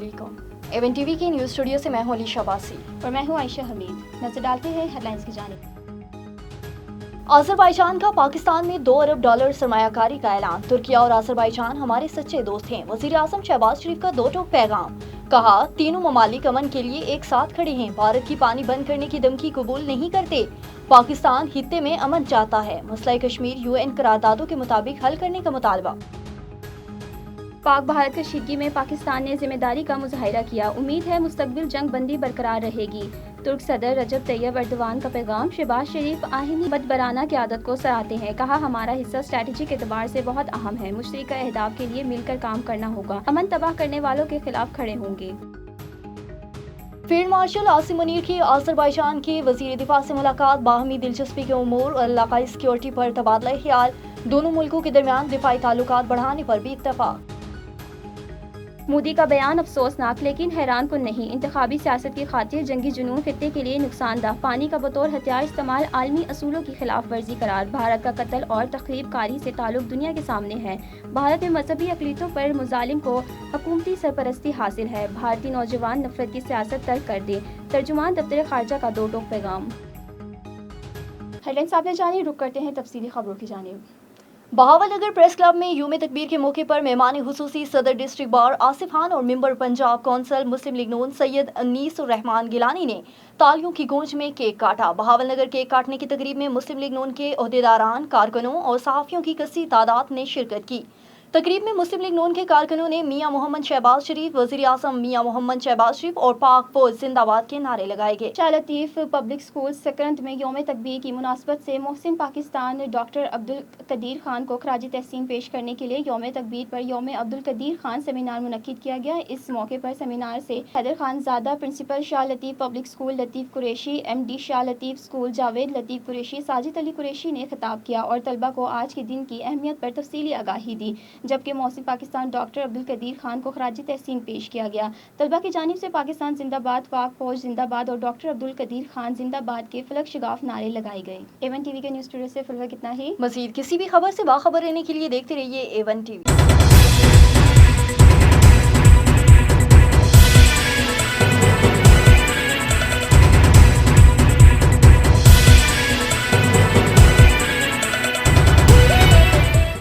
अस्सलामुअलैकुम। Avon TV के news studio से मैं हूं अलीशा बासी और मैं हूं आयशा हमीद। नजर डालते हैं हेडलाइंस की जानिब। अजरबैजान का पाकिस्तान में $2 अरब सरमायाकारी का ऐलान। तुर्किया और अजरबैजान हमारे सच्चे दोस्त हैं। वजीर आजम शहबाज शरीफ का दो टोक पैगाम। कहा, तीनों ममालिक अमन के लिए एक साथ खड़े हैं। भारत की पानी बंद करने की धमकी कबूल नहीं करते। पाकिस्तान खित्ते में अमन चाहता है। मसला कश्मीर UN करारदादों के मुताबिक हल करने का मुतालबा। पाक भारत कशीदगी में पाकिस्तान ने जिम्मेदारी का मुजाहिरा किया। उम्मीद है मुस्तकबिल जंग बंदी बरकरार रहेगी। तुर्क सदर रजब तैयब एर्दोगान का पैगाम। शहबाज शरीफ आहिनी बदबराना क़यादत को सराहते हैं। कहा, हमारा हिस्सा स्ट्रैटेजिक एतबार से बहुत अहम है। मुश्तरका अहदाफ के लिए मिलकर काम करना होगा। अमन तबाह करने वालों के खिलाफ खड़े होंगे। फील्ड मार्शल आसिम मुनीर की अजरबैजान के वजीर दिफा से मुलाकात। बाहमी दिलचस्पी के उमूर और इलाकाई सिक्योरिटी पर तबादला ख्याल। दोनों मुल्कों के दरमियान दिफाई ताल्लुकात बढ़ाने पर भी इत्तफाक। मोदी का बयान अफसोसनाक लेकिन हैरान कुन नहीं। इंतखाबी सियासत की खातिर जंगी जुनून खित्ते के लिए नुकसानदा। पानी का बतौर हथियार इस्तेमाल आलमी असूलों की खिलाफ वर्जी करार। भारत का कत्ल और तखरीब कारी से ताल्लुक दुनिया के सामने है। भारत में मजहबी अकलीतों पर मुजालिम को हुकूमती सरपरस्ती हासिल है। भारतीय नौजवान नफरत की सियासत तर्क कर दे। तर्जुमान दफ्तर खारजा का दो टोक पैगाम। हेडलाइंस आपने जानी, रुक करते हैं तफसीली खबरों की जानिब। बहावलनगर प्रेस क्लब में यूम तकबीर के मौके पर मेहमान हुसूसी सदर डिस्ट्रिक्ट बार आसिफ खान और मेंबर पंजाब कौंसिल मुस्लिम लीग नून सैयद अनीस रहमान गिलानी ने तालियों की गूंज में केक काटा। बहावलनगर केक काटने की तकरीब में मुस्लिम लीग नून के ओहदेदारान, कारकुनों और सहाफ़ियों की कसी तादाद ने शिरकत की। तकरीब में मुस्लिम लीग नून के कारकुनों ने मियां मोहम्मद शहबाज शरीफ, वज़ीर आज़म मियां मोहम्मद शहबाज शरीफ और पाक फौज जिंदाबाद के नारे लगाए गए। शाह लतीफ़ पब्लिक स्कूल सकरंद में यौम तकबीर की मुनासबत से मोहसिन पाकिस्तान डॉक्टर अब्दुल कदीर खान को खराज तहसीन पेश करने के लिए यौम तकबीर पर यौम अब्दुल कदीर खान सेमिनार मुनक्किद किया गया। इस मौके पर सेमिनार से हैदर खान ज़ादा, principal Shah Latif public school लतीफ़ कुरैशी, MD शाह लतीफ़ स्कूल जावेद लतीफ़ कुरैशी, साजिद अली कुरैशी ने खिताब किया और तलबा को आज के दिन की अहमियत पर तफसीली आगाही दी। जबकि मोहसिन पाकिस्तान डॉक्टर अब्दुल कदीर खान को खराज तहसीन पेश किया गया। तलबा की जानिब से पाकिस्तान जिंदाबाद, पाक फौज जिंदाबाद और डॉक्टर अब्दुल कदीर खान जिंदाबाद के फलक शिगाफ नारे लगाए गए। एवन टीवी के न्यूज़ स्टूडियो से फिलहाल कितना ही। मज़ीद किसी भी खबर से बाखबर रहने के लिए देखते रहिए एवन टीवी।